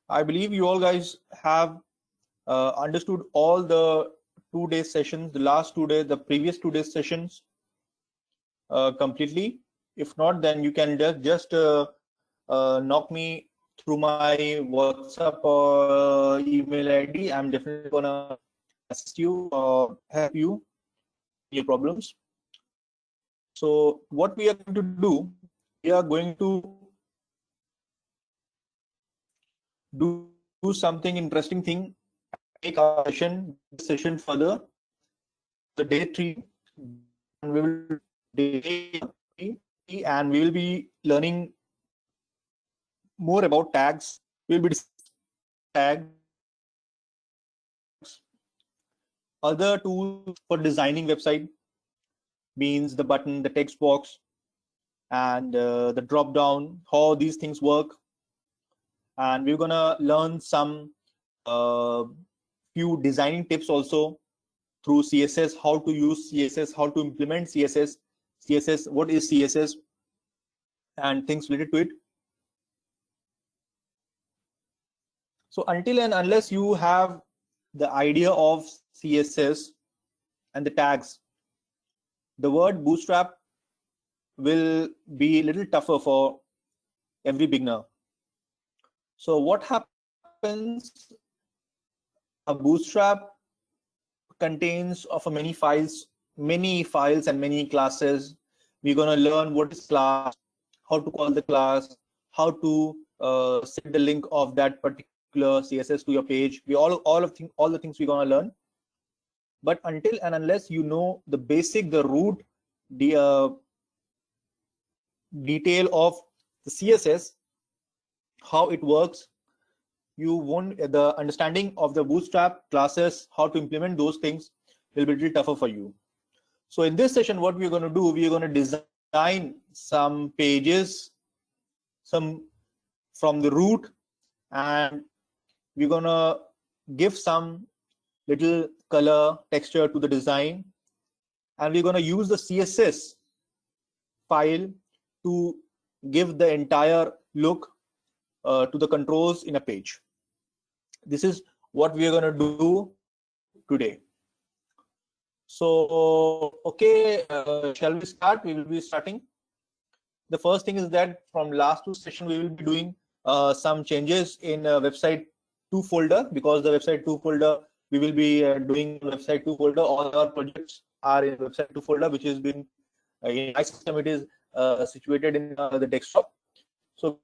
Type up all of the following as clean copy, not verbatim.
I believe you all guys have understood all the 2 day sessions, the last 2 days, the previous 2 days sessions completely. If not, then you can just knock me through my WhatsApp or email ID. I'm definitely gonna assist you or help you in your problems. So what we are going to do, we are going to do something interesting thing, take our session, this session further, the day 3, and we will day 3, and we will be learning more about tags. We'll be tags, other tools for designing website, means the button, the text box, and the drop down, how these things work. And we're gonna learn some few designing tips also through CSS, how to use CSS, how to implement CSS, what is CSS, and things related to it. So until and unless you have the idea of CSS and the tags, the word Bootstrap will be a little tougher for every beginner. So what happens, a Bootstrap contains of many files and many classes. We're going to learn what is class, how to call the class, how to set the link of that particular CSS to your page. We all the things we're going to learn. But until and unless you know the basic, the root, the detail of the CSS, how it works, you won't, the understanding of the Bootstrap classes, how to implement those things will be a little tougher for you. So in this session, what we're going to do, we're going to design some pages, some from the root, and we're going to give some little color texture to the design, and we're going to use the CSS file to give the entire look to the controls in a page. This is what we are going to do today. So okay, shall we start? We will be starting. The first thing is that from last 2 sessions we will be doing some changes in website 2 folder, because the website 2 folder we will be doing website 2 folder. All our projects are in website 2 folder, which has been in my system. It is situated in the desktop. So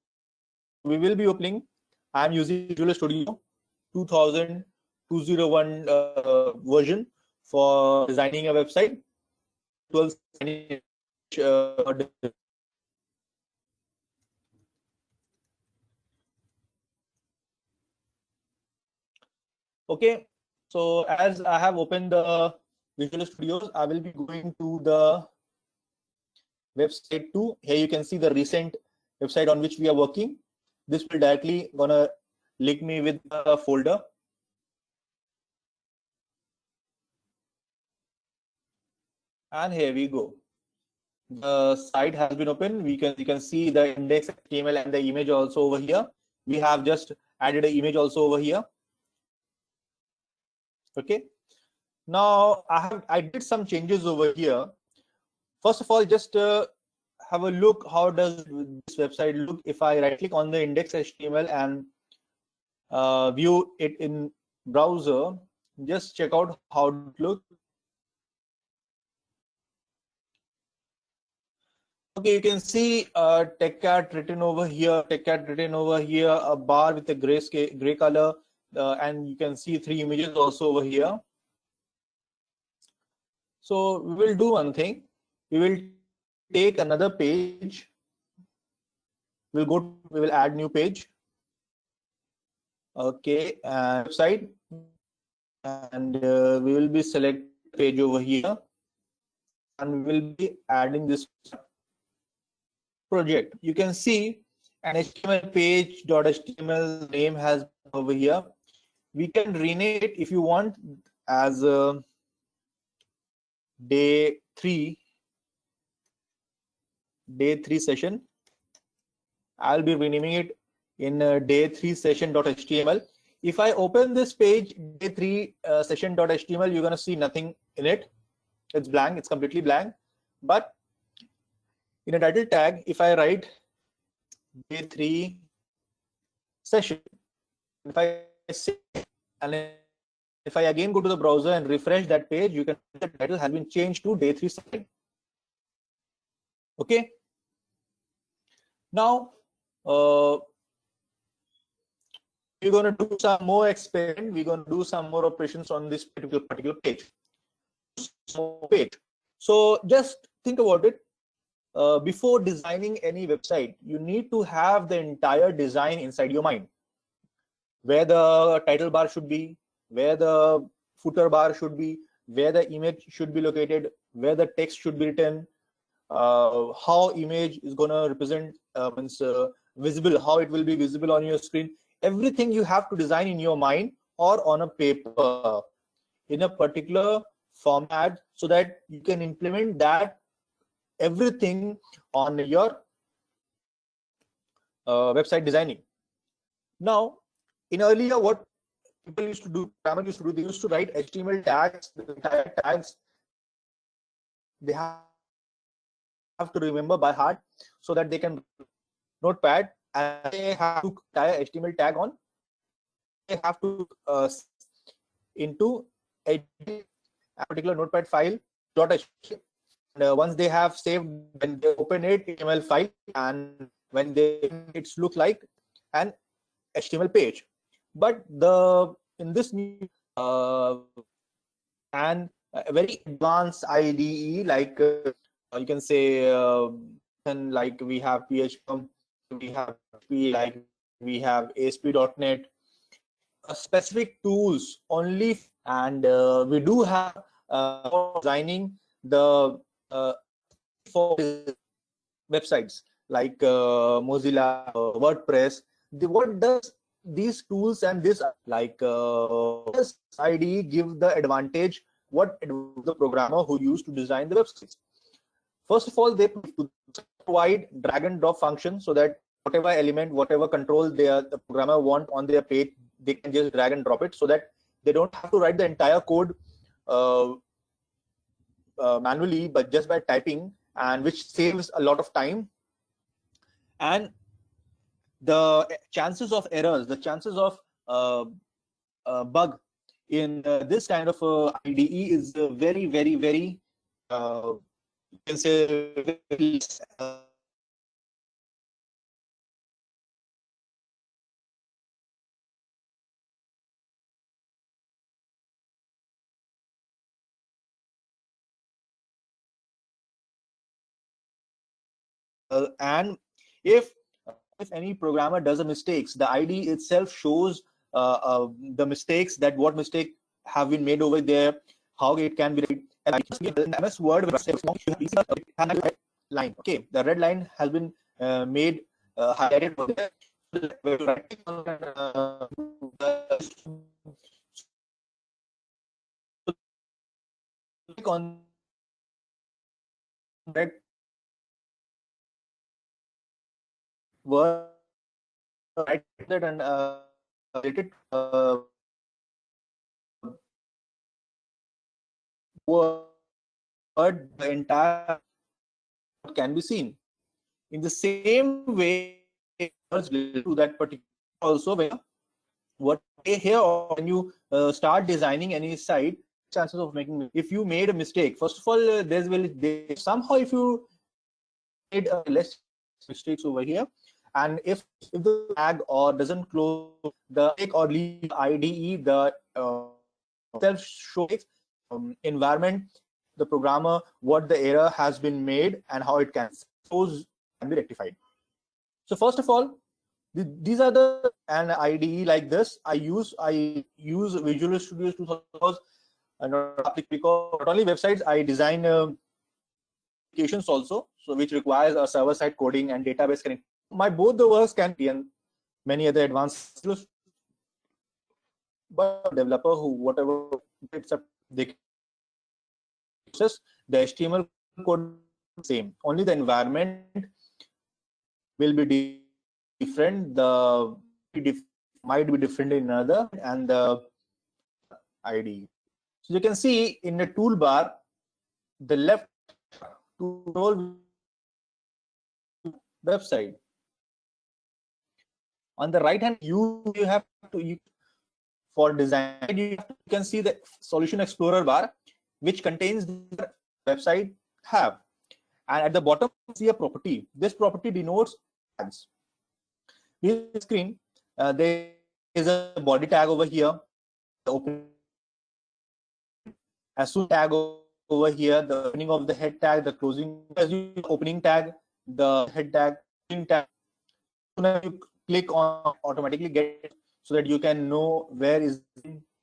we will be opening. I am using Visual Studio 2001 version for designing a website. Okay, so as I have opened the Visual Studios, I will be going to the website 2. Here you can see the recent website on which we are working. This will directly gonna link me with the folder. And here we go. The site has been opened. You can see the index HTML and the image also over here. We have just added an image also over here. Okay. Now I did some changes over here. First of all, just have a look. How does this website look if I right click on the index HTML and view it in browser? Just check out how it looks. Okay, you can see TechCat written over here, TechCat written over here, a bar with a gray color, and you can see 3 images also over here. So we will do one thing. We will take another page. We will add new page. Okay, website, and we will be select page over here, and we will be adding this project. You can see an HTML page.html name has over here. We can rename it if you want as day 3 session. I'll be renaming it in day3 session.html. If I open this page, day3 session.html, you're going to see nothing in it. It's blank, it's completely blank. But in a title tag, if I write day3 session, if I save, and if I again go to the browser and refresh that page, you can see the title has been changed to day3 session. Okay. Now, we're going to do some more experiment. We're going to do some more operations on this particular page. So just think about it. Before designing any website, you need to have the entire design inside your mind. Where the title bar should be, where the footer bar should be, where the image should be located, where the text should be written, how image is going to represent visible, how it will be visible on your screen. Everything you have to design in your mind or on a paper in a particular format, so that you can implement that everything on your website designing. Now, in earlier, what people used to do, programmers used to do, they used to write HTML tags, the entire tags they have to remember by heart, so that they can notepad, and they have to entire HTML tag on. They have to into a particular notepad file .html. And once they have saved, when they open it, HTML file, and when it's look like an HTML page. But in this new and a very advanced IDE, like you can say, and like we have PHP, we have we have ASP.NET, specific tools only, and we do have designing the for websites like Mozilla, WordPress. What does these tools and this this IDE give the advantage? What the programmer who used to design the websites? First of all, they provide drag and drop function, so that whatever element, whatever control the programmer want on their page, they can just drag and drop it, so that they don't have to write the entire code manually, but just by typing, and which saves a lot of time. And the chances of errors, the chances of bug in this kind of IDE is very, very, very, you can say, very less. And if any programmer does a mistakes, the IDE itself shows the mistakes, that what mistake have been made over there, how it can be read. And MS Word line. Okay, the red line has been made highlighted over there. Click on red word, write that, and related word, the entire can be seen. In the same way, to that particular also, when what here, or when you start designing any site, chances of making, if you made a mistake, first of all, somehow, if you made less mistakes over here, and if the tag or doesn't close the or leave IDE, the self shows environment, the programmer, what the error has been made and how it can be rectified. So first of all, these are an IDE like this. I use Visual Studio 2000, and not only websites, I design applications also, so which requires a server-side coding and database connectivity. Both the works can be, and many other advanced, but developer who whatever it's up, they process the HTML code same. Only the environment will be different, the might be different in another, and the ID. So you can see in the toolbar, the left to control website. On the right hand, you have to for design. You can see the Solution Explorer bar, which contains the website have, and at the bottom see a property. This property denotes tags. This screen, there is a body tag over here. Open as soon tag over here, the opening of the head tag, the closing, as you opening tag, the head tag, closing tag. So you click on, automatically get, so that you can know where is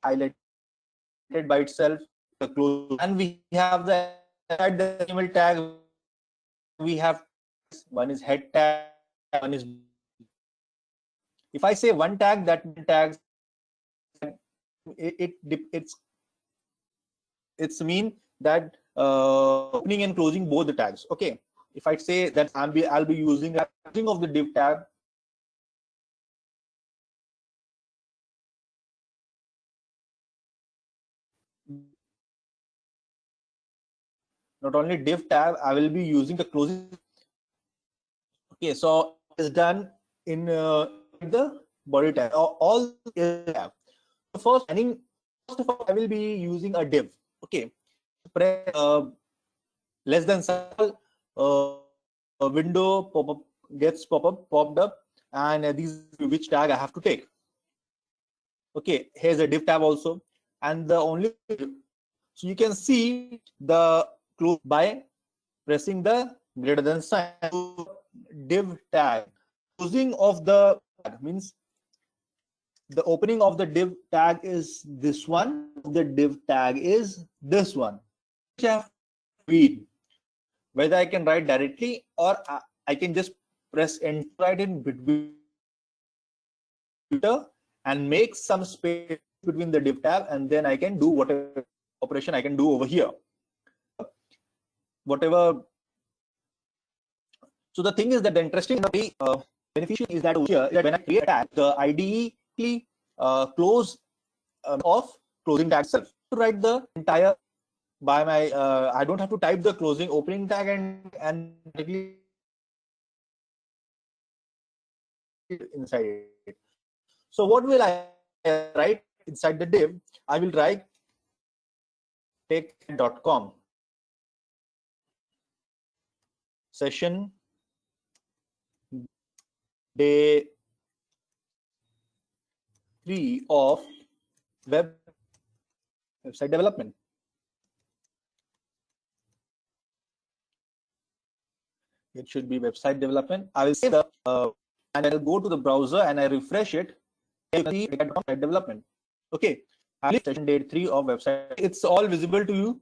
highlighted by itself, the close. And we have the HTML tag. We have one is head tag, one is. If I say one tag, that tags it's mean that opening and closing both the tags. Okay. If I say that I'll be using a of the div tag. Not only div tab, I will be using the closing. Okay, so it's done in the body tag. All tab. First of all, I will be using a div. Okay, press less than sample, a window pop-up gets popped up, and these which tag I have to take. Okay, here's a div tab also, and the only, so you can see the close by pressing the greater than sign. Div tag, closing of the tag means the opening of the div tag is this one, the div tag is this one. Which I have to read, whether I can write directly or I can just press enter right in between and make some space between the div tab, and then I can do whatever operation I can do over here. Whatever. So the thing is that the interesting, beneficial is that over here, that when I create a tag, the IDE close of closing tag itself. To write the entire by my, I don't have to type the closing opening tag and inside it. So what will I write inside the div? I will write take.com session day 3 of website development. It should be website development. I will save the and I'll go to the browser and I refresh it. Website development. Okay, session date 3 of website. It's all visible to you.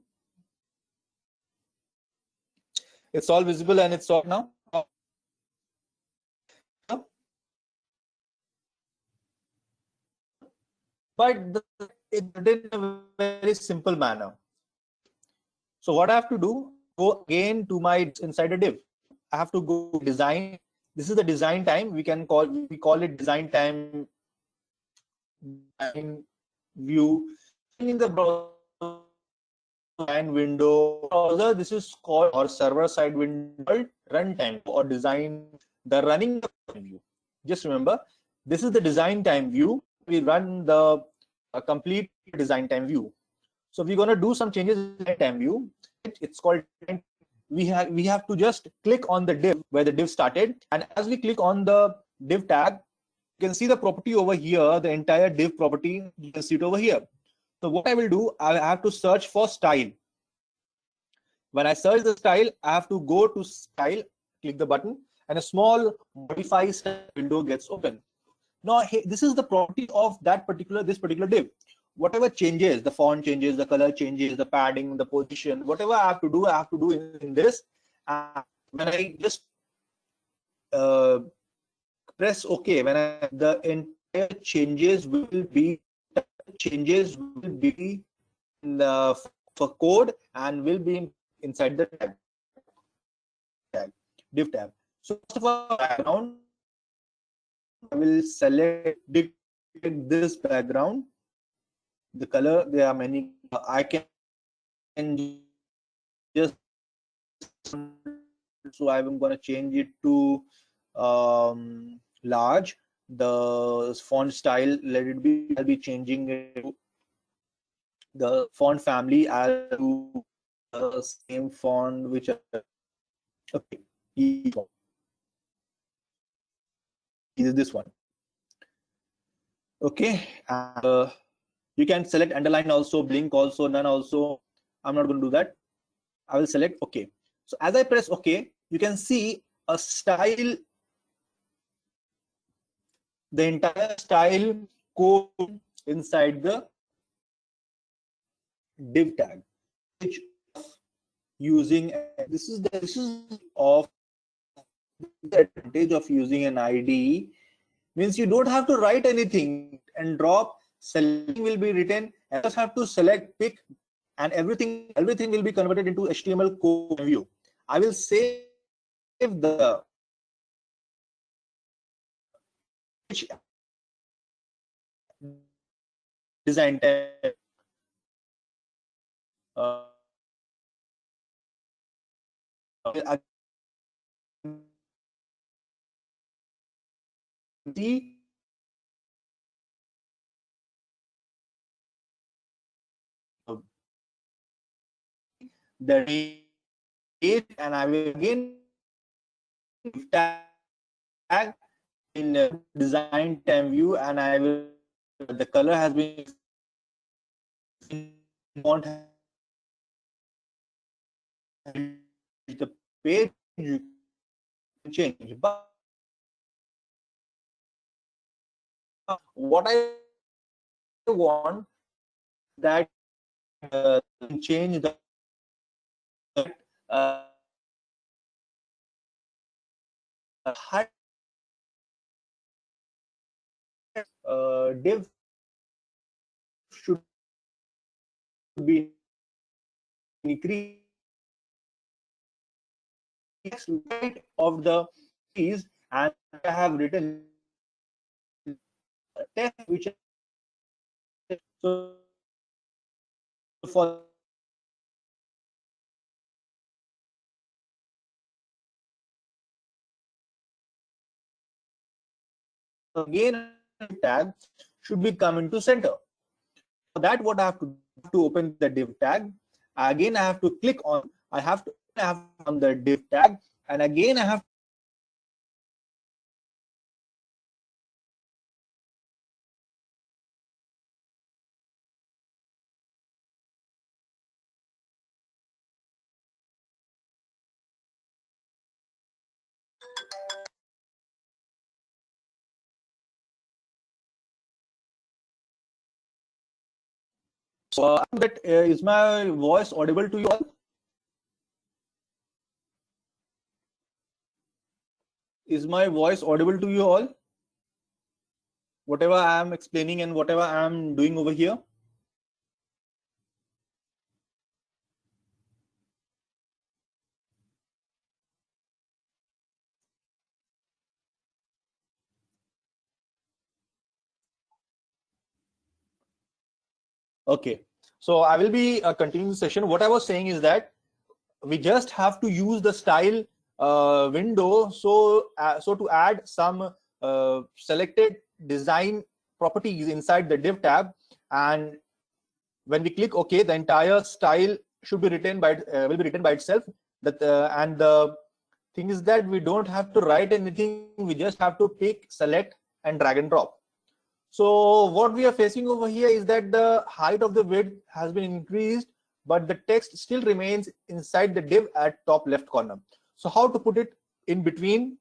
It's all visible and it's all now. But it's in a very simple manner. So what I have to do, go again to my inside a div. I have to go design. This is the design time. We call it design time view. In the browser window browser, this is called, or server side window, runtime or design, the running view. Just remember, this is the design time view. We run the complete design time view. So we're going to do some changes in the time view. It's called, we have to just click on the div where the div started, and as we click on the div tag, you can see the property over here, the entire div property, you can see it over here. So what I will do, I have to search for style. When I search the style, I have to go to style, click the button, and a small modify style window gets open. Now, hey, this is the property of this particular div. Whatever changes, the font changes, the color changes, the padding, the position, whatever I have to do in this. When I just press OK, when the entire changes will be in the for code and will be inside the tag, div tab. So first of all, background I will select this background. The color, there are many. I can just, so I'm going to change it to large. The font style, let it be, I'll be changing it to the font family as to the same font which okay, is this one. Okay, and you can select underline also, blink also, none also. I'm not going to do that. I will select OK. So as I press OK, you can see a style, the entire style code inside the div tag. Using this is of the advantage of using an IDE, means you don't have to write anything and drop. Selecting will be written, and just have to select, pick, and everything will be converted into HTML code view. I will save the design tab. The date, and I will again tag in design tab view, and I will, the color has been font the page you can change, but what I want that change the uh, div should be increased of the keys, and I have written text which so for again tag should be come into center. For that, what I have to do to open the div tag, again I have to click on, I have on the div tag, and again I have that is my voice audible to you all? Is my voice audible to you all? Whatever I am explaining and whatever I am doing over here. Okay, so I will be continuing the session. What I was saying is that we just have to use the style window, so to add some selected design properties inside the div tab, and when we click OK, the entire style should be written by will be written by itself. That and the thing is that we don't have to write anything. We just have to pick, select, and drag and drop. So what we are facing over here is that the height of the width has been increased, but the text still remains inside the div at top left corner. So how to put it in between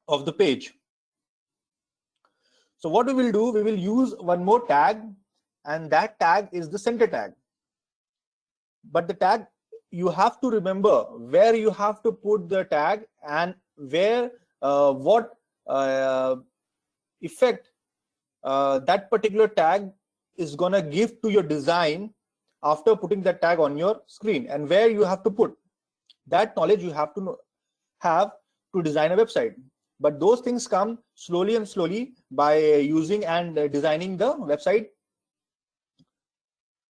of the page? So what we will do, we will use one more tag, and that tag is the center tag. But the tag, you have to remember where you have to put the tag and where what effect that particular tag is gonna give to your design after putting that tag on your screen, and where you have to put that knowledge you have to have to design a website. but those things come slowly and slowly by using and designing the website.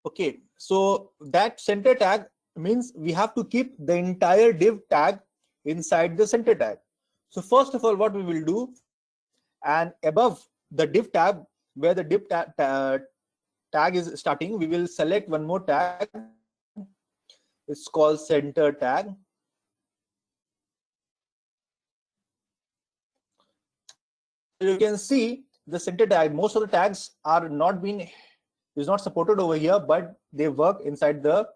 Okay, so that center tag means we have to keep the entire div tag inside the center tag. So first of all, what we will do, and above the div tab where the div tag is starting, we will select one more tag. It's called center tag. So you can see the center tag, most of the tags are not supported over here, but they work inside the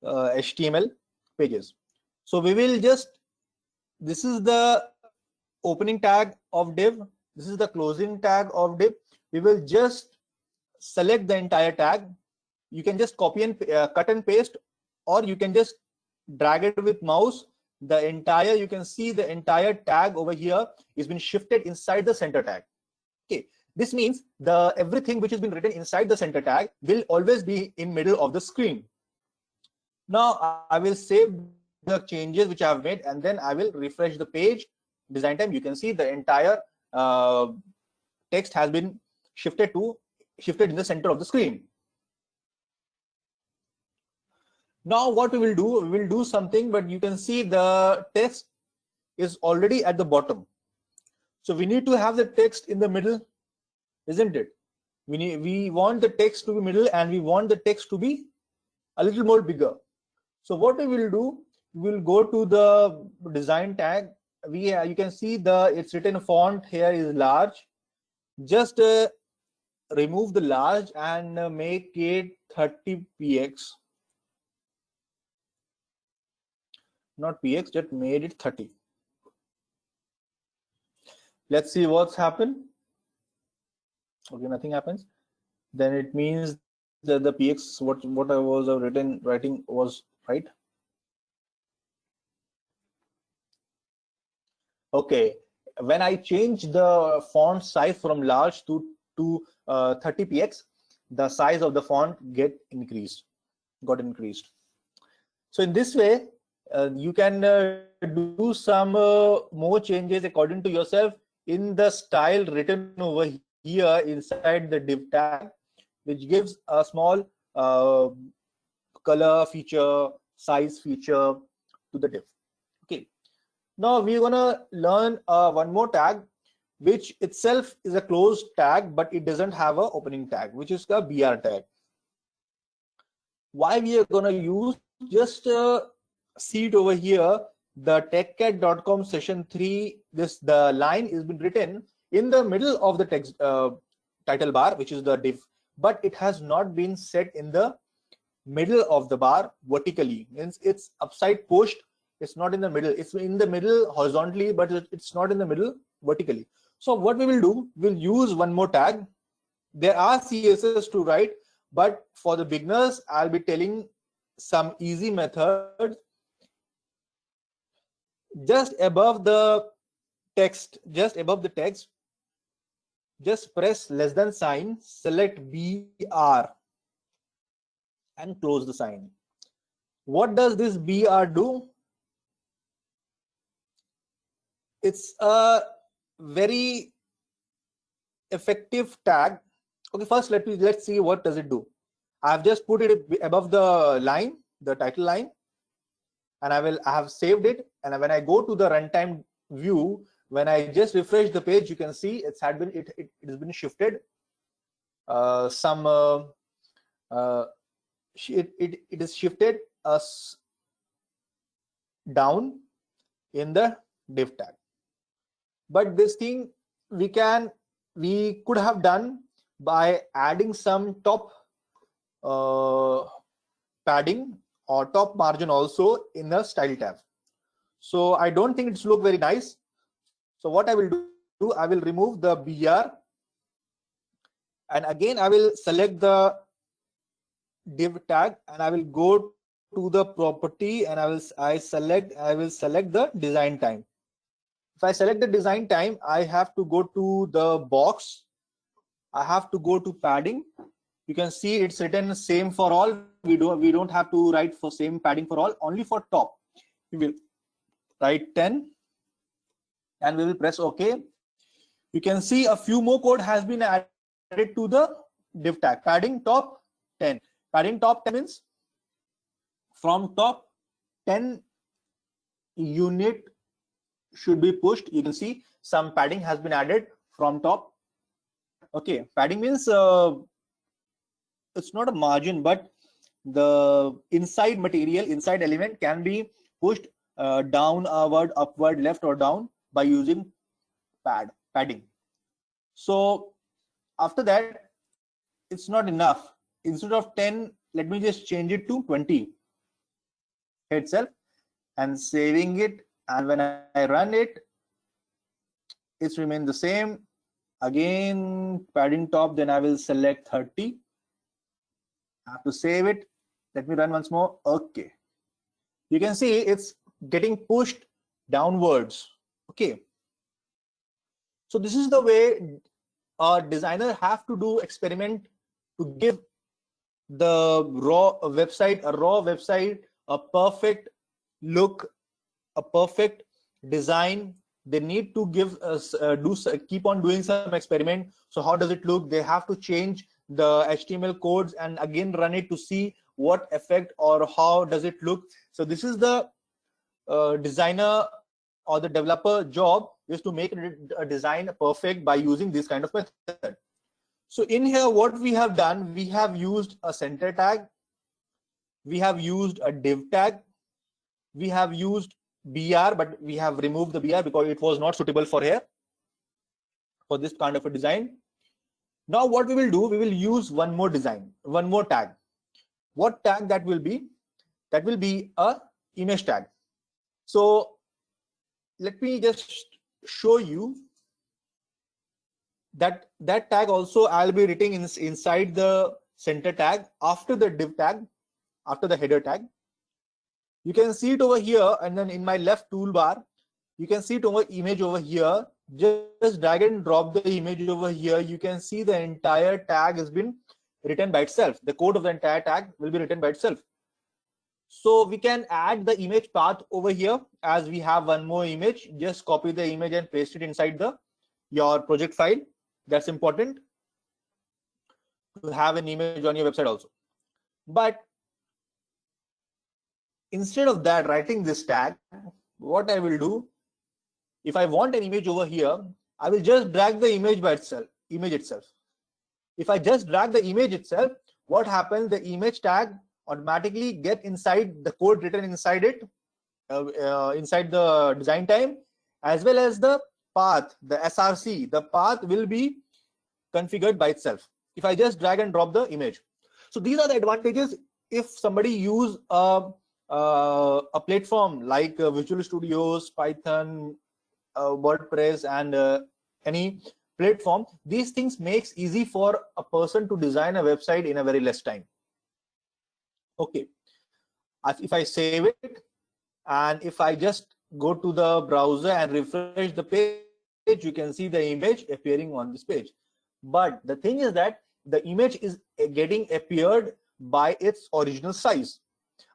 HTML pages. So we will just, this is the opening tag of div, this is the closing tag of div. We will just select the entire tag. You can just copy and cut and paste, or you can just drag it with mouse. The entire, you can see the entire tag over here is been shifted inside the center tag. Okay, this means the everything which has been written inside the center tag will always be in middle of the screen. Now I will save the changes which I have made, and then I will refresh the page. Design time, you can see the entire text has been shifted in the center of the screen. Now what we will do, we will do something, but you can see the text is already at the bottom. So we need to have the text in the middle, isn't it? We want the text to be middle, and we want the text to be a little more bigger. So what we will do, we will go to the design tag. You can see it's written font here is large. Just remove the large and make it 30 px. Not px, just made it 30. Let's see what's happened. Okay, nothing happens. Then it means that the px, what I was writing was right. Okay, when I change the font size from large to 30 px, the size of the font got increased. So in this way, you can do some more changes according to yourself in the style written over here inside the div tag, which gives a small color feature, size feature to the div. Okay, now we're gonna learn one more tag, which itself is a closed tag, but it doesn't have an opening tag, which is the BR tag. Why we are gonna use, just see it over here, the techcat.com session 3, the line is been written in the middle of the text title bar, which is the div, but it has not been set in the middle of the bar vertically. Means it's upside pushed, it's not in the middle, it's in the middle horizontally, but it's not in the middle vertically. So what we will do, we'll use one more tag. There are CSS to write, but for the beginners, I'll be telling some easy methods. Just above the text, just press less than sign, select BR and close the sign. What does this BR do? It's a very effective tag. Okay, first let's see what does it do. I've just put it above the line, the title line, and I have saved it. And when I go to the runtime view, when I just refresh the page, you can see it has been shifted. It is shifted us down in the div tag. But this thing we could have done by adding some top padding or top margin also in the style tab. So I don't think it's look very nice. So what I will do, I will remove the BR, and again I will select the div tag, and I will go to the property, and I will select the design time. If I select the design time, I have to go to the box. I have to go to padding. You can see it's written same for all. We don't have to write for same padding for all. Only for top, we will write 10. and we will press OK. You can see a few more code has been added to the div tag. Padding top 10. Padding top 10 means from top 10 unit should be pushed. You can see some padding has been added from top. Okay, padding means it's not a margin, but the inside material, inside element can be pushed downward, upward, left or down by using padding. So after that, it's not enough. Instead of 10, let me just change it to 20 itself and saving it. And when I run it, it's remained the same. Again, padding top, then I will select 30. I have to save it. Let me run once more. Okay. You can see it's getting pushed downwards. Okay. So this is the way a designer have to do experiment to give the raw website a perfect look, a perfect design. They need to give us keep on doing some experiment. So how does it look? They have to change the HTML codes and again run it to see what effect or how does it look. So this is the designer or the developer job, is to make a design perfect by using this kind of method. So in here, what we have done, we have used a center tag, we have used a div tag, we have used BR, but we have removed the BR because it was not suitable for here, for this kind of a design. Now what we will do, we will use one more design, one more tag. What tag that will be? That will be a image tag. So let me just show you that tag also I'll be writing inside the center tag after the div tag, after the header tag. You can see it over here, and then in my left toolbar, you can see it over image over here. Just drag and drop the image over here. You can see the entire tag has been written by itself. The code of the entire tag will be written by itself. So we can add the image path over here as we have one more image. Just copy the image and paste it inside your project file. That's important to have an image on your website also. But instead of that, writing this tag, what I will do, if I want an image over here, I will just drag the image by itself, image itself. If I just drag the image itself, what happens? The image tag automatically get inside the code written inside it, inside the design time, as well as the path, the SRC, the path will be configured by itself if I just drag and drop the image. So these are the advantages if somebody use a platform like Visual Studios, Python, WordPress, and any platform. These things makes easy for a person to design a website in a very less time. Okay, if I save it and if I just go to the browser and refresh the page, you can see the image appearing on this page. But the thing is that the image is getting appeared by its original size.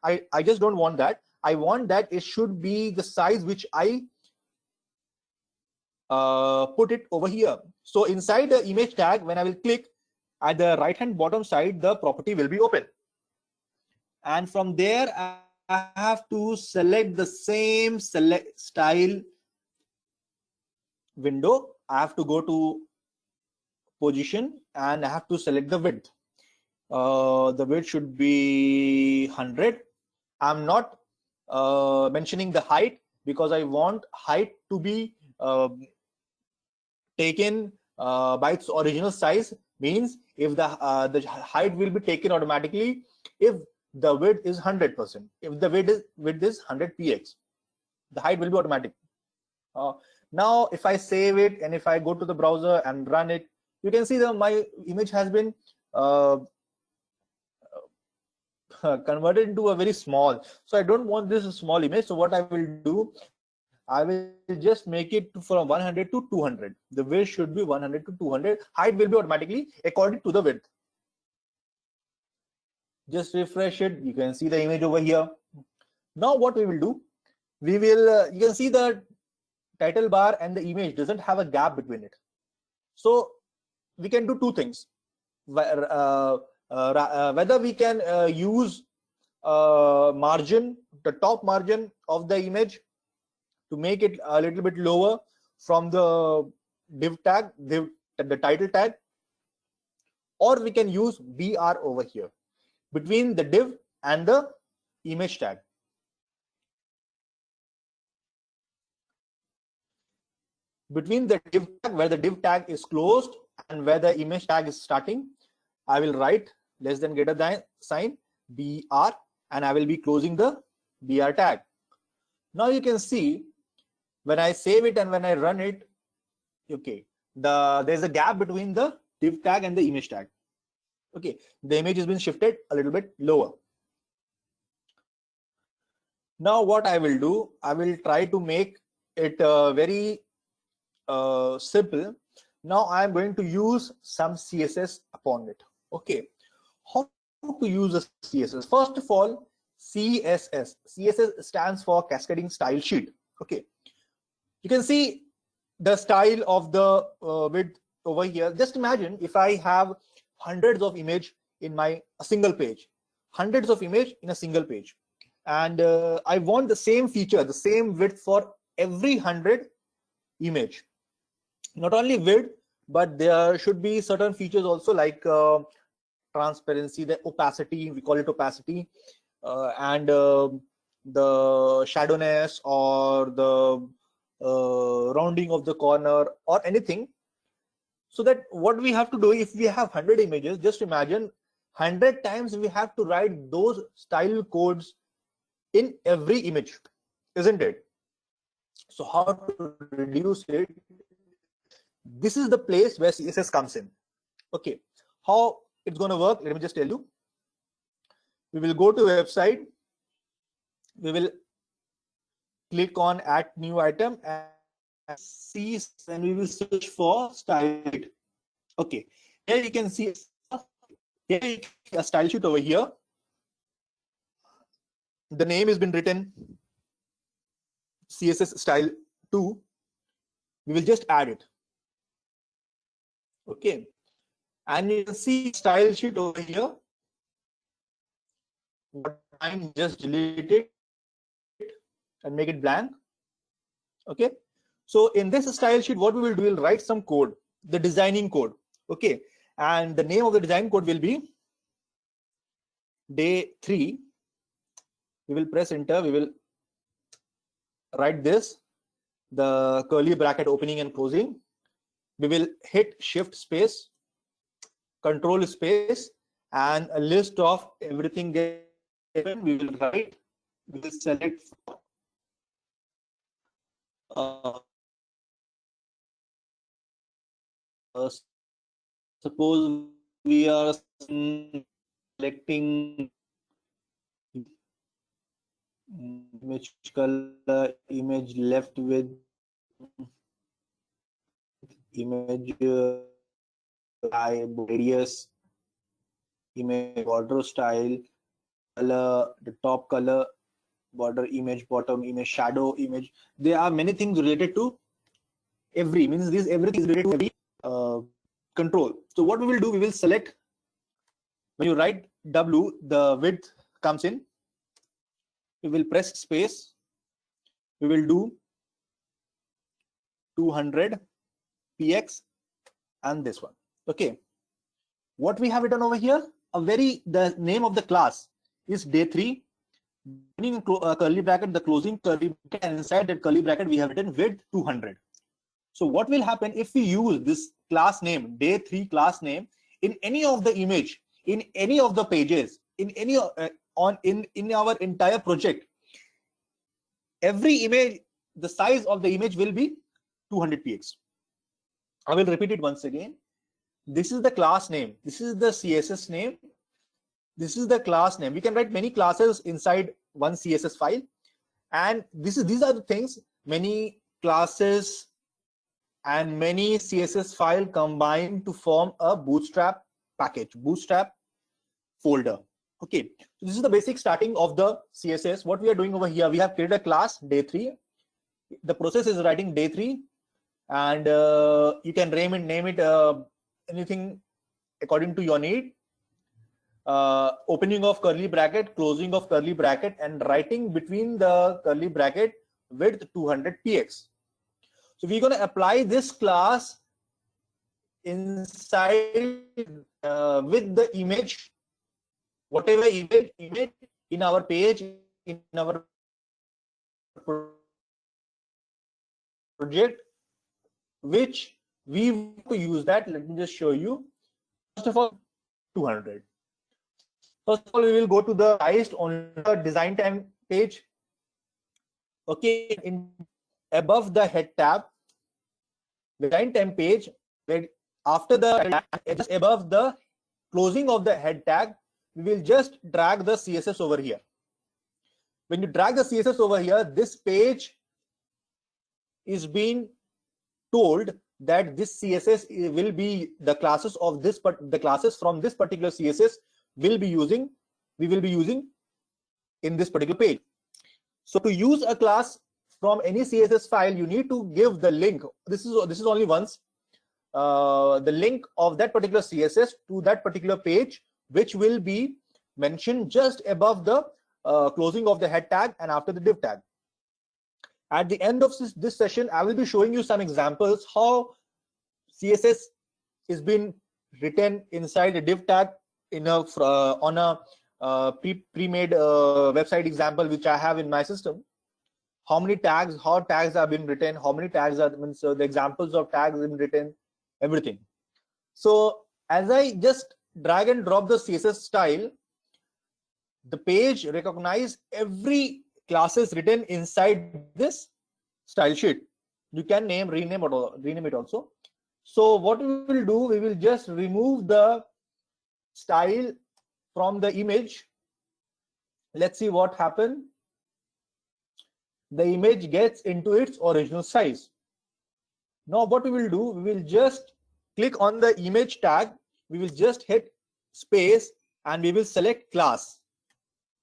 I just don't want that. I want that it should be the size which I put it over here. So inside the image tag, when I will click at the right hand bottom side, the property will be open. And from there, I have to select the same select style window. I have to go to position and I have to select the width. The width should be 100. I'm not mentioning the height because I want height to be taken by its original size. Means if the height will be taken automatically if the width is 100%. If the width is 100 px, the height will be automatic. Now if I save it and if I go to the browser and run it, you can see that my image has been converted into a very small. So I don't want this small image. So what I will do, I will just make it from 100 to 200. The width should be 100 to 200. Height will be automatically according to the width. Just refresh it. You can see the image over here. Now what we will do, we will you can see the title bar and the image doesn't have a gap between it. So we can do two things. Whether we can use margin, the top margin of the image, to make it a little bit lower from the div tag, the title tag, or we can use BR over here between the div and the image tag. Between the div tag, where the div tag is closed and where the image tag is starting, I will write less than greater sign BR, and I will be closing the BR tag. Now you can see when I save it and when I run it, okay, there's a gap between the div tag and the image tag. Okay, the image has been shifted a little bit lower. Now what I will do, I will try to make it very simple. Now I am going to use some CSS upon it. Okay, how to use a CSS? First of all, CSS stands for Cascading Style Sheet. Okay, you can see the style of the width over here. Just imagine if I have hundreds of image in a single page, hundreds of image in a single page, and I want the same feature, the same width for every 100 image. Not only width, but there should be certain features also, like transparency, the opacity, we call it opacity, and the shadowness, or the rounding of the corner, or anything. So that what we have to do, if we have 100 images, just imagine 100 times we have to write those style codes in every image, isn't it? So how to reduce it? This is the place where CSS comes in. Okay, how it's going to work, let me just tell you. We will go to website, we will click on add new item and see, and we will search for style sheet. Okay, here you can see a style sheet over here. The name has been written CSS style 2. We will just add it. Okay, and you can see style sheet over here. But I'm just delete it and make it blank. Okay, so in this style sheet, what we will do, we'll write some code, the designing code. Okay, and the name of the design code will be day 3. We will press enter. We will write this, the curly bracket opening and closing. We will hit shift space, control space, and a list of everything given. We will write, we will select suppose we are selecting image color, image left with image radius, image border style, color, the top color, border image, bottom image, shadow image. There are many things related to every, means this everything is related to every control. So what we will do, we will select, when you write W, the width comes in. We will press space. We will do 200 px and this one. Okay, what we have written over here, the name of the class is day 3, opening curly bracket, the closing curly bracket, and inside that curly bracket we have written width 200. So what will happen if we use this class name, day 3 class name, in any of the image, in any of the pages, in any in our entire project? Every image, the size of the image will be 200 px. I will repeat it once again. This is the class name. This is the CSS name. This is the class name. We can write many classes inside one CSS file, and these are the things, many classes and many CSS file combined to form a Bootstrap package, Bootstrap folder. Okay, so this is the basic starting of the CSS. What we are doing over here, we have created a class day 3. the process is writing day 3, and you can name it anything according to your need. Opening of curly bracket, closing of curly bracket, and writing between the curly bracket width 200 px. So we're going to apply this class inside with the image, whatever image in our page, in our project, which we want to use that. Let me just show you. First of all, 200. First of all, we will go to the on the design time page. Okay, above the head tab, the design time page, where after the just above the closing of the head tag, we will just drag the CSS over here. When you drag the CSS over here, this page is being told that this CSS will be the classes of this, but the classes from this particular CSS we will be using in this particular page. So to use a class from any CSS file, you need to give the link. This is only once the link of that particular CSS to that particular page, which will be mentioned just above the closing of the head tag and after the div tag. At the end of this session, I will be showing you some examples how CSS is being written inside a div tag in a on a pre-made website example which I have in my system. How many tags, how tags have been written, how many tags are, so the examples of tags have been written, everything. So as I just drag and drop the CSS style, the page recognize every classes written inside this style sheet. You can rename it also. So what we will do, we will just remove the style from the image. Let's see what happened. The image gets into its original size. Now what we will do, we will just click on the image tag, we will just hit space and we will select class.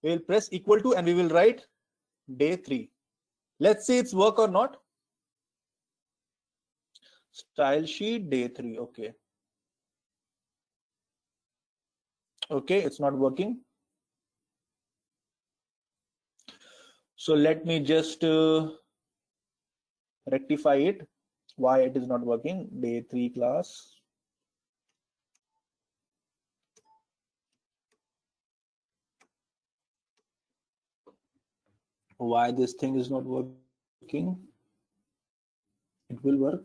We will press equal to and we will write day 3. Let's see it's work or not. Style sheet day 3. Okay. Okay, it's not working. So let me just rectify it. Why it is not working? Day 3 class. Why this thing is not working? It will work.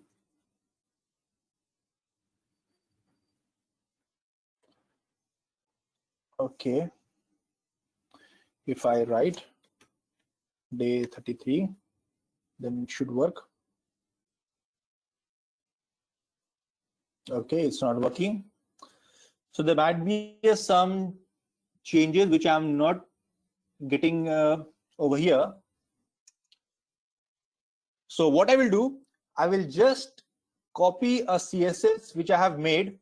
Okay. If I write day 33, then it should work. Okay, it's not working. So there might be some changes which I'm not getting over here. So what I will do, I will just copy a CSS which I have made,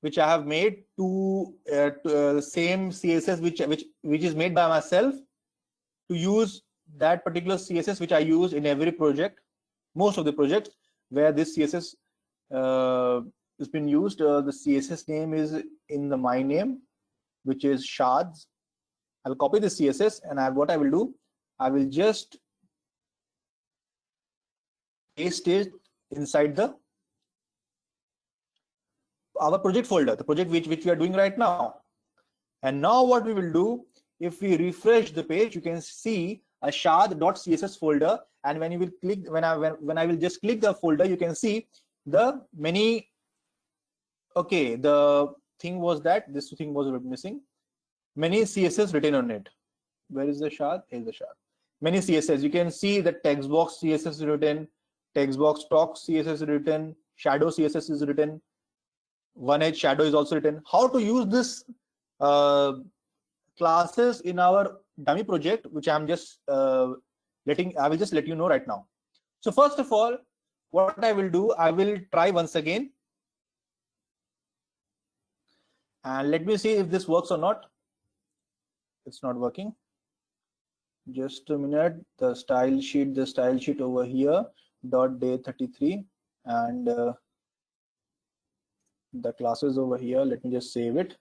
to the same CSS which is made by myself, to use that particular CSS which I use in every project, most of the projects where this CSS has been used. The CSS name is in the my name, which is Shads. I'll copy the CSS and what I will do, I will just paste it inside our project folder, the project which we are doing right now. And now what we will do, if we refresh the page, you can see a shard.css folder, and when you will click, when I will just click the folder, you can see the many. Okay, the thing was that this thing was missing. Many CSS written on it. Where is the shard? Here is the shard. Many CSS. You can see the text box CSS is written, text box talk CSS is written, shadow CSS is written, one edge shadow is also written. How to use this classes in our dummy project, which I'm just I will just let you know right now. So first of all, what I will do, I will try once again, and let me see if this works or not. It's not working. just a minute. The style sheet over here, dot day 33, and the classes over here. Let me just save it.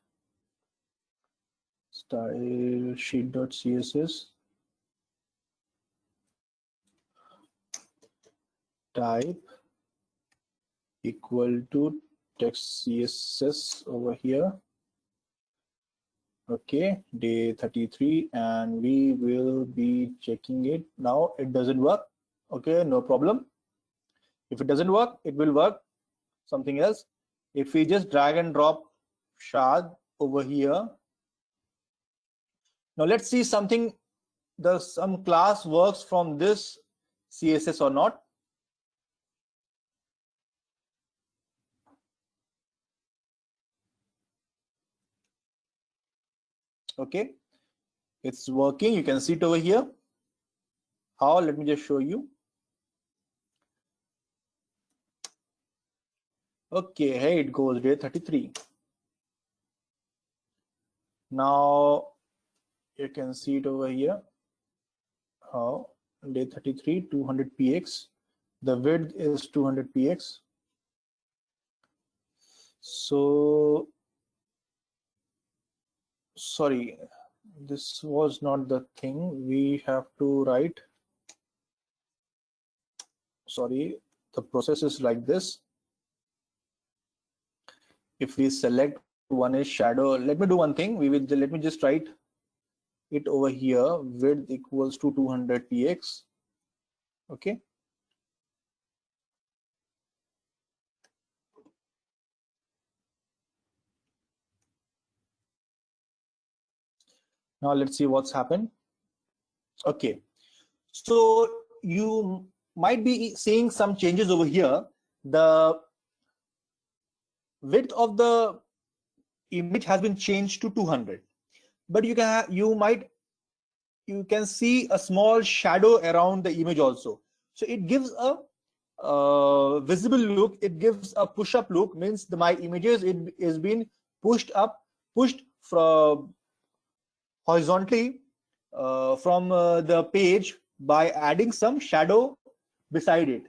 Style sheet dot css, type equal to text css over here. Okay, day 33, and we will be checking it now. It doesn't work. Okay, no problem. If it doesn't work, it will work something else. If we just drag and drop shard over here, now let's see something. Some class works from this CSS or not. Okay, it's working. You can see it over here. How? Let me just show you. Okay, hey, it goes day 33. Now you can see it over here. How? Day 33, 200 px. The width is 200 px. So sorry, this was not the thing. We have to write. Sorry, the process is like this. If we select one is shadow, let me do one thing. Let me just write it over here. Width equals to 200 px. Okay. Now let's see what's happened. Okay, so you might be seeing some changes over here. The width of the image has been changed to 200, but you can see a small shadow around the image also. So it gives a visible look. It gives a push-up look. Means my images is being pushed from horizontally from the page by adding some shadow beside it.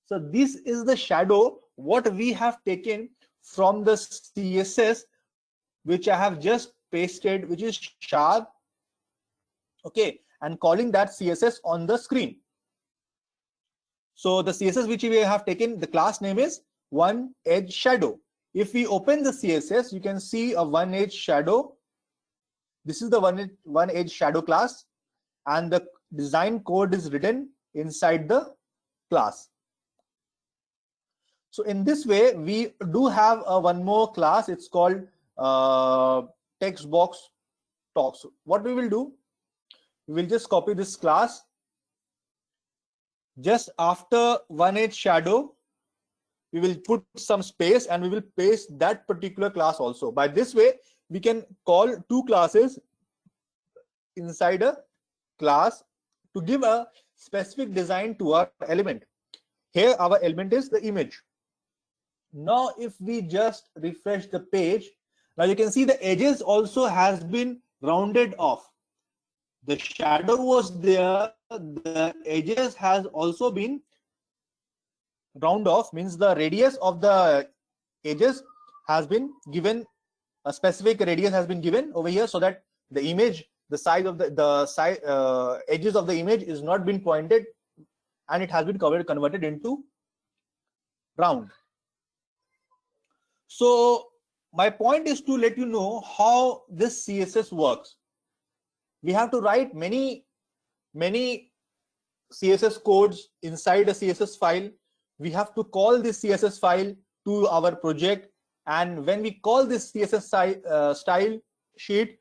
So this is the shadow what we have taken from the CSS, which I have just pasted, which is shard. Okay, and calling that CSS on the screen. So the CSS which we have taken, the class name is one edge shadow. If we open the CSS, you can see a one edge shadow. This is the one edge shadow class, and the design code is written inside the class. So in this way, we do have one more class. It's called text box talks. What we will do, we will just copy this class. Just after one edge shadow, we will put some space and we will paste that particular class also. By this way, we can call two classes inside a class to give a specific design to our element. Here our element is the image. Now if we just refresh the page, now you can see the edges also has been rounded off. The shadow was there, the edges has also been round off, means the radius of the edges has been given, a specific radius has been given over here, so that the image, the size of the edges of the image is not been pointed, and it has been converted into round. So my point is to let you know how this CSS works. We have to write many CSS codes inside a CSS file. We have to call this CSS file to our project, and when we call this CSS style sheet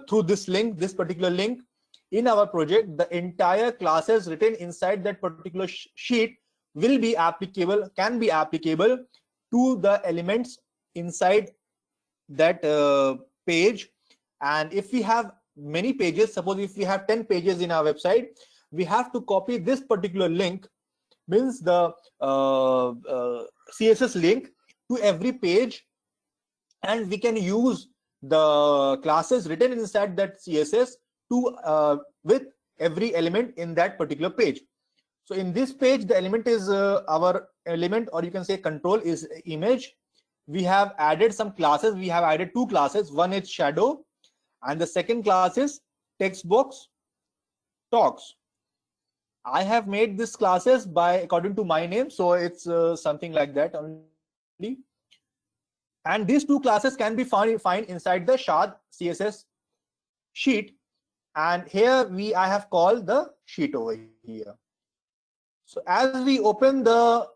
through this link, this particular link in our project, the entire classes written inside that particular sheet will be applicable, can be applicable to the elements inside that page. And if we have many pages, suppose if we have 10 pages in our website, we have to copy this particular link, means the CSS link, to every page, and we can use the classes written inside that CSS to with every element in that particular page. So in this page, the element is our element, or you can say control, is image. We have added some classes. We have added two classes. One is shadow, and the second class is text box talks. I have made this classes by according to my name, so it's something like that only. And these two classes can be found inside the Shad CSS sheet, and here I have called the sheet over here. So as we open the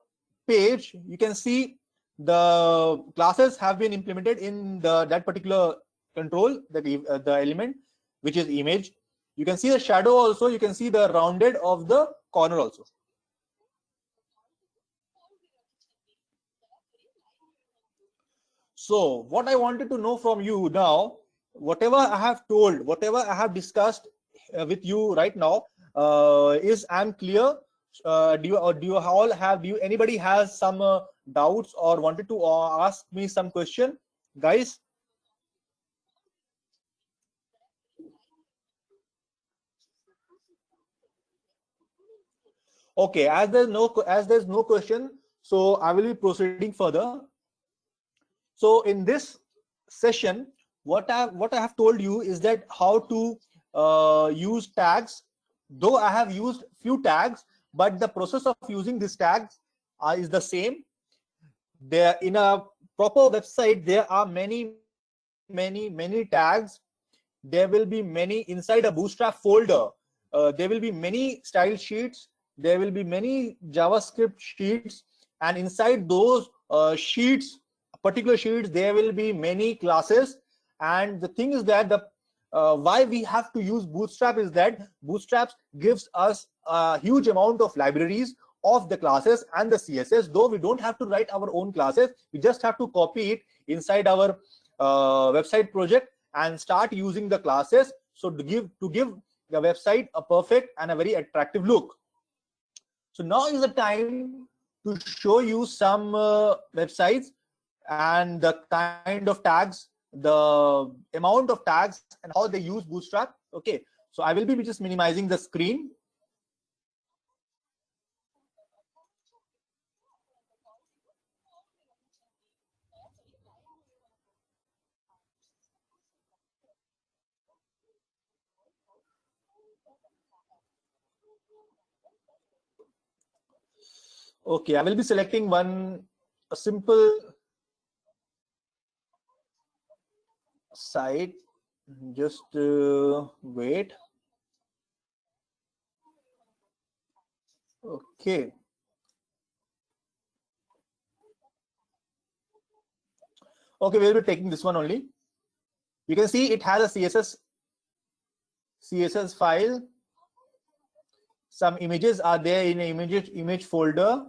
page, you can see the classes have been implemented in that particular control, the element which is image. You can see the shadow also. You can see the rounded of the corner also. So what I wanted to know from you now, whatever I have told, whatever I have discussed with you right now, is I'm clear. Anybody has some doubts or wanted to ask me some question, guys? Okay, as there's no question, so I will be proceeding further. So in this session, what I have told you is that how to use tags. Though I have used few tags, but the process of using these tags is the same. There, in a proper website, there are many tags. There will be many inside a Bootstrap folder. There will be many style sheets. There will be many JavaScript sheets, and inside those particular sheets, there will be many classes. And the thing is that why we have to use Bootstrap is that Bootstrap gives us a huge amount of libraries of the classes and the CSS. Though we don't have to write our own classes, we just have to copy it inside our website project and start using the classes, so to give the website a perfect and a very attractive look. So now is the time to show you some websites and the kind of tags, the amount of tags, and how they use Bootstrap. Okay, so I will be just minimizing the screen. Okay, I will be selecting a simple site. Just wait. Okay. Okay, we'll be taking this one only. You can see it has a CSS file. Some images are there in an image folder.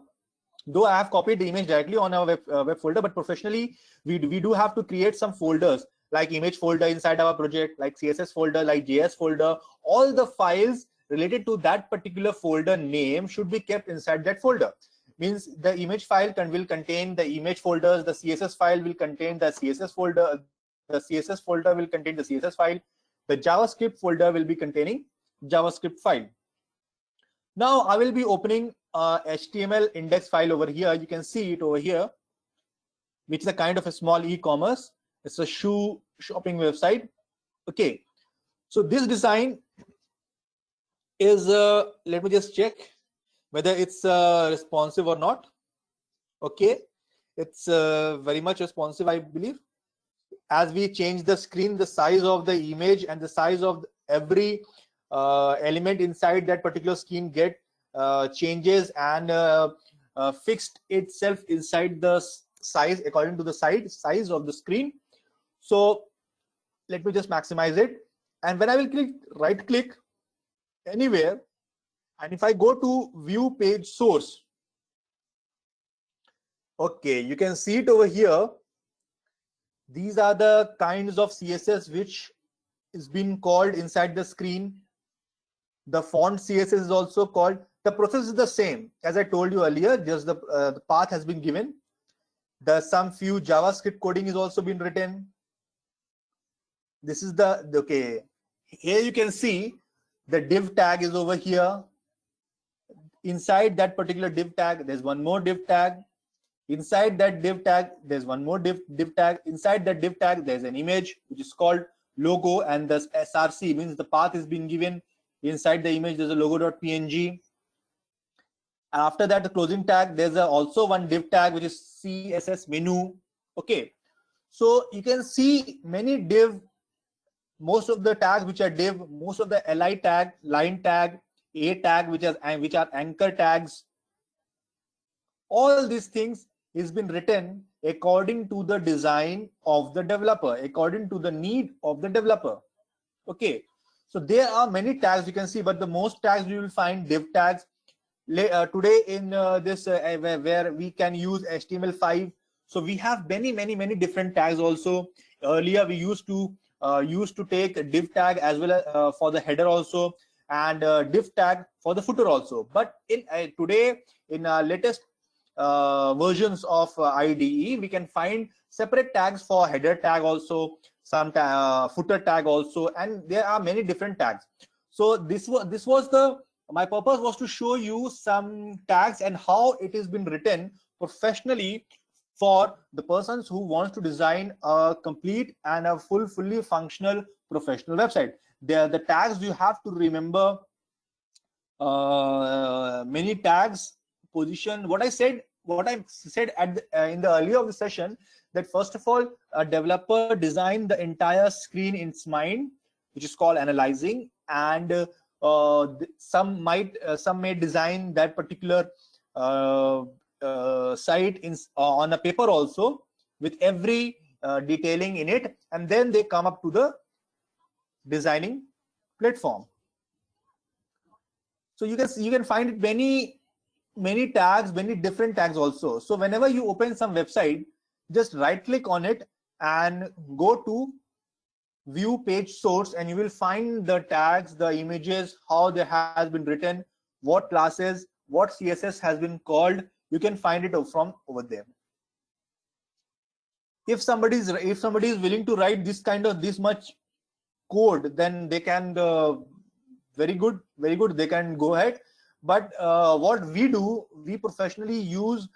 Though I have copied the image directly on our web folder, but professionally we do have to create some folders, like image folder inside our project, like CSS folder, like JS folder. All the files related to that particular folder name should be kept inside that folder. Means the image file will contain the image folders, the CSS file will contain the CSS folder, the CSS folder will contain the CSS file, the JavaScript folder will be containing JavaScript file. Now I will be opening a HTML index file over here. You can see it over here, which is a kind of a small e-commerce. It's a shoe shopping website. Okay, so this design is let me just check whether it's responsive or not. Okay, it's very much responsive, I believe. As we change the screen, the size of the image and the size of every element inside that particular screen get changes and fixed itself inside the size according to the size of the screen. So let me just maximize it, and when I will right click anywhere, and if I go to view page source, okay, you can see it over here. These are the kinds of CSS which is being called inside the screen. The font CSS is also called. The process is the same as I told you earlier, just the path has been given. Some few JavaScript coding is also been written. This is okay. Here you can see The div tag is over here. Inside that particular div tag, there's one more div tag. Inside that div tag, there's one more div tag. Inside that div tag, there's an image which is called logo, and the src means the path is being given. Inside the image, there's a logo.png. And after that, the closing tag, there's also one div tag which is css menu. Okay, so you can see many div, most of the tags which are div, most of the li tag, line tag, a tag, which are anchor tags. All these things has been written according to the design of the developer, according to the need of the developer. Okay, so there are many tags you can see, but the most tags you will find div tags. Today in this where we can use HTML5, so we have many different tags also. Earlier we used to take a div tag as well as for the header also, and div tag for the footer also. But in today in latest versions of IDE, we can find separate tags for header tag also, some footer tag also, and there are many different tags. So this was the my purpose was to show you some tags and how it has been written professionally for the persons who wants to design a complete and a fully functional professional website. The tags you have to remember, many tags, position. What I said at in the earlier of the session, that first of all, a developer designed the entire screen in its mind, which is called analyzing, and some may design that particular site on a paper also, with every detailing in it, and then they come up to the designing platform. So you can find many tags, many different tags also. So whenever you open some website, just right click on it and go to view page source, and you will find the tags, the images, how they has been written, what classes, what CSS has been called. You can find it from over there. If somebody is willing to write this much code, then they can very good, they can go ahead. But what we do, we professionally use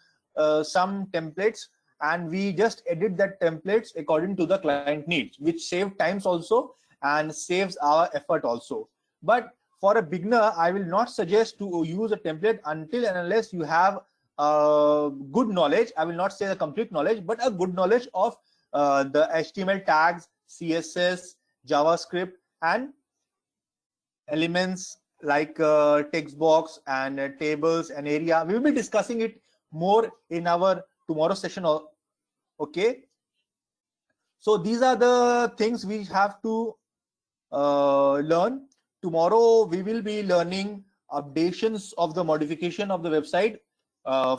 some templates, and we just edit that templates according to the client needs, which save times also and saves our effort also. But for a beginner, I will not suggest to use a template until and unless you have good knowledge. I will not say the complete knowledge, but a good knowledge of the HTML tags, CSS, JavaScript, and elements like text box and tables and area. We will be discussing it more in our tomorrow session. Okay, so these are the things we have to learn. Tomorrow we will be learning updations of the modification of the website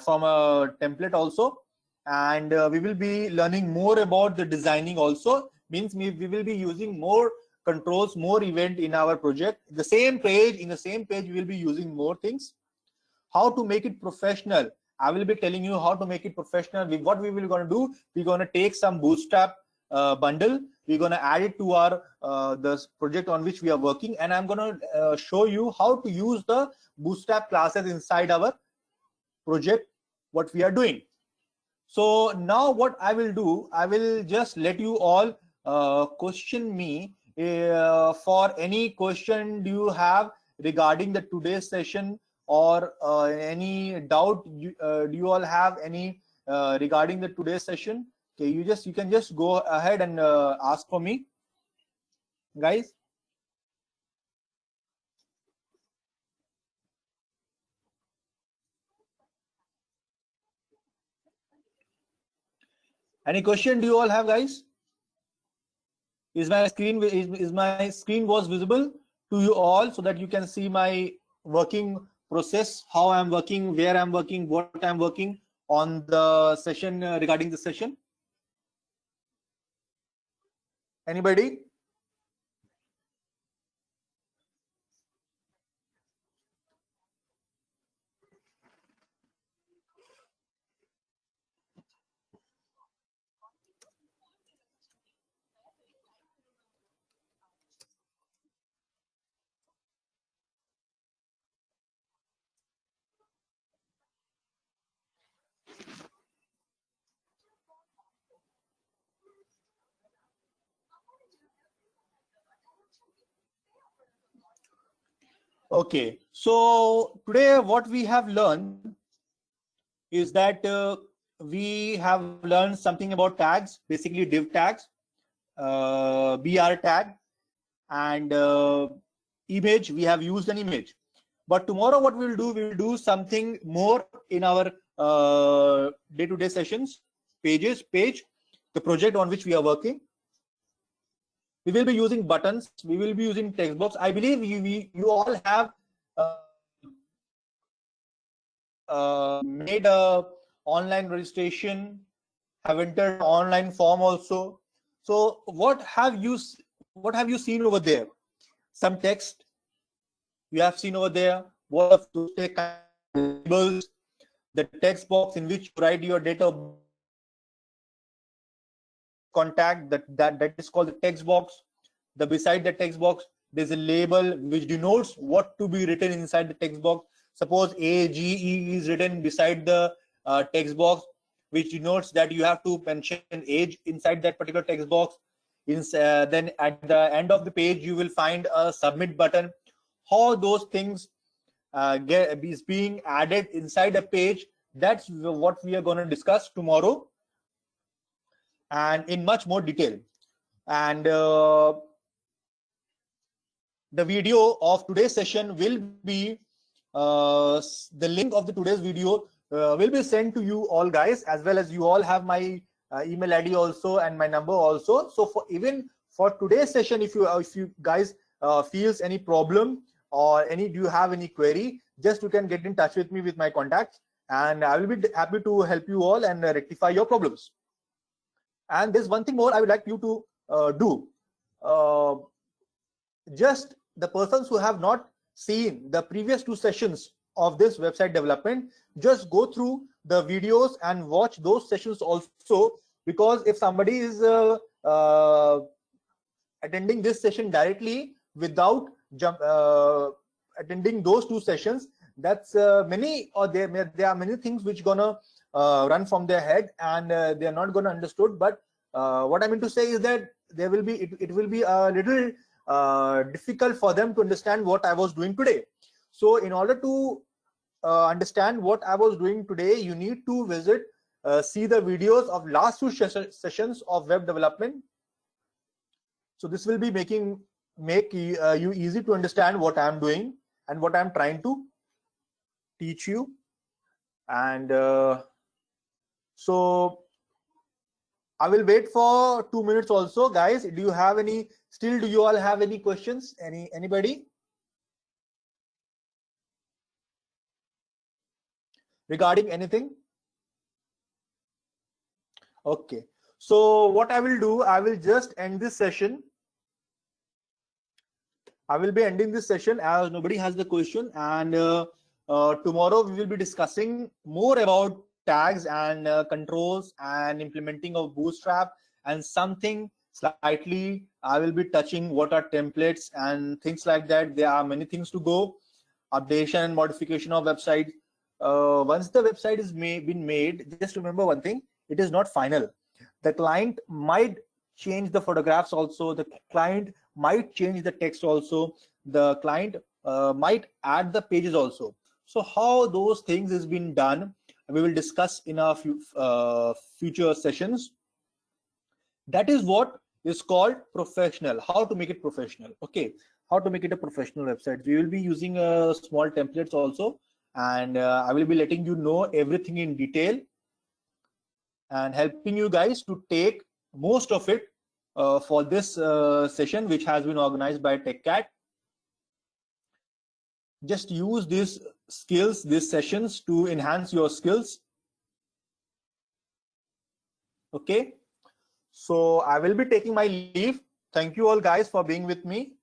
from a template also, and we will be learning more about the designing also. Means we will be using more controls, more event in our project. In the same page we will be using more things. How to make it professional, I will be telling you how to make it professional. What we will going to do, we're going to take some Bootstrap bundle, we're going to add it to our the project on which we are working, and I'm going to show you how to use the Bootstrap classes inside our project, what we are doing. So now what I will do, I will just let you all question me for any question do you have regarding the today's session, or any doubt do you all have any regarding the today's session. Okay, you can just go ahead and ask for me, guys. Any question do you all have, guys? Is my screen was visible to you all, so that you can see my working process, how I'm working, where I'm working, what I'm working on the session, regarding the session? Anybody? Okay, so today what we have learned is that we have learned something about tags, basically div tags, BR tag, and image. We have used an image. But tomorrow what we will do something more in our day-to-day sessions, page, the project on which we are working. We will be using buttons. We will be using text box. I believe you all have uh, made a online registration, have entered online form also. So what have you seen over there? Some text you have seen over there. What of those labels, the text box in which you write your data contact, that is called the text box. The beside the text box there's a label which denotes what to be written inside the text box. Suppose AGE is written beside the text box, which denotes that you have to mention age inside that particular text box. Then at the end of the page you will find a submit button. How those things is being added inside a page, that's what we are going to discuss tomorrow and in much more detail. And the video of today's session will be the link of the today's video will be sent to you all guys, as well as you all have my email ID also and my number also. So for even for today's session, if you guys feels any problem or do you have any query, just you can get in touch with me with my contacts, and I will be happy to help you all and rectify your problems. And there's one thing more I would like you to do. Just the persons who have not seen the previous 2 sessions of this website development, just go through the videos and watch those sessions also, because if somebody is attending this session directly without attending those 2 sessions, that's many, or there are many things which gonna run from their head, and they are not gonna understood. But what I mean to say is that there will be it will be a little difficult for them to understand what I was doing today. So in order to understand what I was doing today, you need to visit see the videos of last 2 sessions of web development. So this will be make you easy to understand what I'm doing and what I'm trying to teach you. And so I will wait for 2 minutes also, guys. Do you have any, do you all have any questions? Anybody regarding anything? Okay, so what I will do, I will just end this session. I will be ending this session as nobody has the question, and tomorrow we will be discussing more about tags and controls and implementing of Bootstrap, and something slightly I will be touching what are templates and things like that. There are many things to go. Updation and modification of websites. Once the website is been made, just remember one thing: it is not final. The client might change the photographs also. The client might change the text also. The client might add the pages also. So how those things is being done, we will discuss in our future sessions. That is what is called professional. How to make it professional? Okay, how to make it a professional website. We will be using small templates also, and I will be letting you know everything in detail and helping you guys to take most of it for this session, which has been organized by TechCat. Just use these skills, these sessions, to enhance your skills. Okay, so I will be taking my leave. Thank you all guys for being with me.